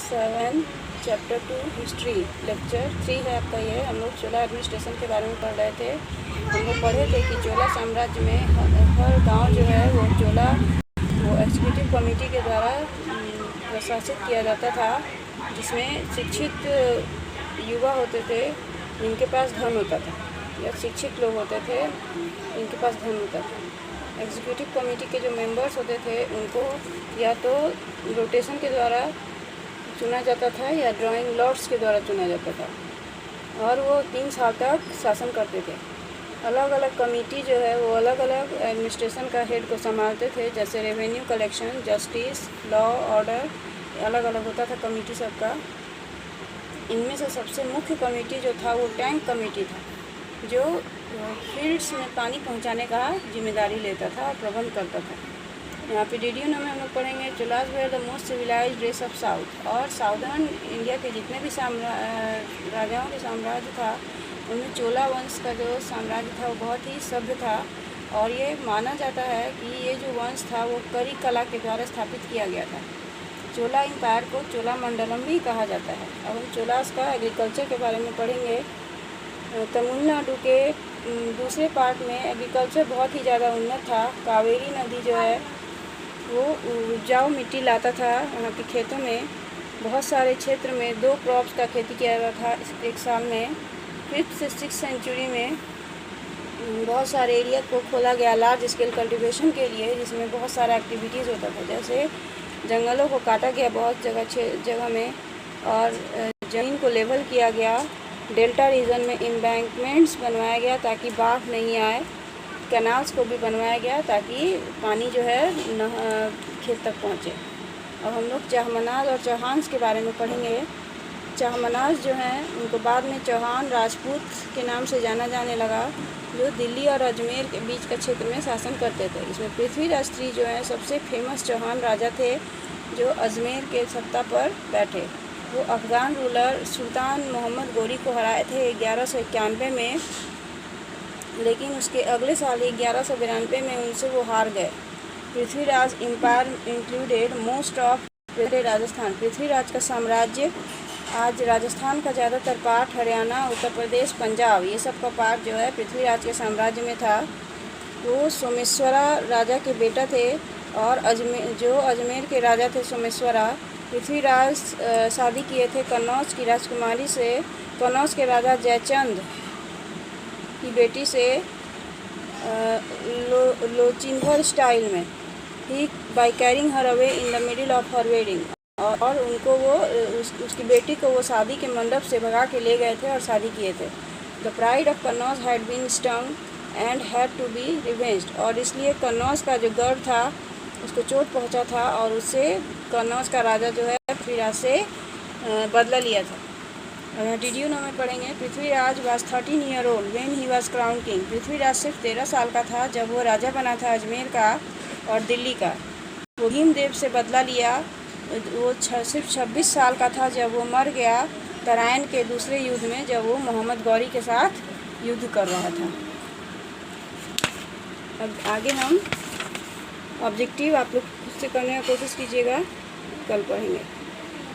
7 chapter 2 history lecture 3 है आपका ये। हम लोग चोला एडमिनिस्ट्रेशन के बारे में पढ़ रहे थे। हम लोग पढ़े थे कि चोला साम्राज्य में हर गांव जो है वो चोला एग्जीक्यूटिव कमेटी के द्वारा प्रशासित किया जाता था, जिसमें शिक्षित युवा होते थे जिनके पास धन होता था, या शिक्षित लोग होते थे जिनके पास धन होता था। एग्जीक्यूटिव कमेटी के जो मेंबर्स होते थे उनको या तो रोटेशन के द्वारा चुना जाता था या ड्राइंग लॉर्ड्स के द्वारा चुना जाता था, और वो 3 साल तक शासन करते थे। अलग अलग कमेटी जो है वो अलग अलग एडमिनिस्ट्रेशन का हेड को संभालते थे, जैसे revenue collection, justice, law, order, अलग अलग होता था कमेटी सबका। इनमें से सबसे मुख्य कमेटी जो था वो टैंक कमेटी था, जो फील्ड्स में पानी पहुंचाने का जिम्मेदारी लेता था और प्रबंध करता था। यहाँ पे DDU में हम लोग पढ़ेंगे Cholas were the most civilised race of south. और साउदर्न इंडिया के जितने भी राजाओं के साम्राज्य था उनमें चोला वंश का जो साम्राज्य था वो बहुत ही सभ्य था, और ये माना जाता है कि ये जो वंश था वो करी कला के द्वारा स्थापित किया गया था। चोला एम्पायर को चोला मंडलम भी कहा जाता है। अब हम चोलास का एग्रीकल्चर के बारे में पढ़ेंगे। तमिलनाडु के दूसरे पार्ट में एग्रीकल्चर बहुत ही ज़्यादा उन्नत था। कावेरी नदी जो है वो उपजाऊ मिट्टी लाता था वहाँ के खेतों में। बहुत सारे क्षेत्र में 2 क्रॉप्स का खेती किया जाता था एक साल में। 5th से 6th सेंचुरी में बहुत सारे एरिया को खोला गया लार्ज स्केल कल्टीवेशन के लिए, जिसमें बहुत सारा एक्टिविटीज़ होता था। जैसे जंगलों को काटा गया बहुत जगह में, और ज़मीन को लेवल किया गया। डेल्टा रीजन में एम्बैंकमेंट्स बनवाया गया ताकि बाढ़ नहीं आए। कैनाल्स को भी बनवाया गया ताकि पानी जो है खेत तक पहुँचे। अब हम लोग चाहमनाज और चौहान्स के बारे में पढ़ेंगे। चाहमनाज जो हैं उनको बाद में चौहान राजपूत के नाम से जाना जाने लगा, जो दिल्ली और अजमेर के बीच का क्षेत्र में शासन करते थे। इसमें पृथ्वीराज III जो है सबसे फेमस चौहान राजा थे, जो अजमेर के सत्ता पर बैठे। वो अफ़गान रूलर सुल्तान मोहम्मद गोरी को हराए थे 1191 में, लेकिन उसके अगले साल 1192 में उनसे वो हार गए। Prithviraj empire included most of Rajasthan. Prithviraj का साम्राज्य आज राजस्थान का ज़्यादातर पार्ट, हरियाणा, उत्तर प्रदेश, पंजाब, ये सब का पार्ट जो है पृथ्वीराज के साम्राज्य में था। वो सोमेश्वरा राजा के बेटा थे, और अजमेर के राजा थे सोमेश्वरा। पृथ्वीराज शादी किए थे कन्नौज की राजकुमारी से, कन्नौज के राजा जयचंद की बेटी से, लोचिंभर स्टाइल में, he by carrying her away in the middle of her wedding. और उनको वो उसकी बेटी को वो शादी के मंडप से भगा के ले गए थे और शादी किए थे। The pride of Kannauj had been stung and had to be revenged. और इसलिए कन्नौज का जो गर्व था उसको चोट पहुंचा था, और उससे कन्नौज का राजा जो है पृथ्वीराज से बदला लिया था। DDU में पढ़ेंगे। Prithviraj was 13 year old when he was crown king. Prithviraj सिर्फ 13 साल का था जब वो राजा बना था अजमेर का और दिल्ली का। वो भीमदेव से बदला लिया। वो सिर्फ 26 साल का था जब वो मर गया तराइन के दूसरे युद्ध में, जब वो मोहम्मद गौरी के साथ युद्ध कर रहा था। अब आगे हम ऑब्जेक्टिव आप लोग खुद से करने की कोशिश कीजिएगा, कल पढ़ेंगे।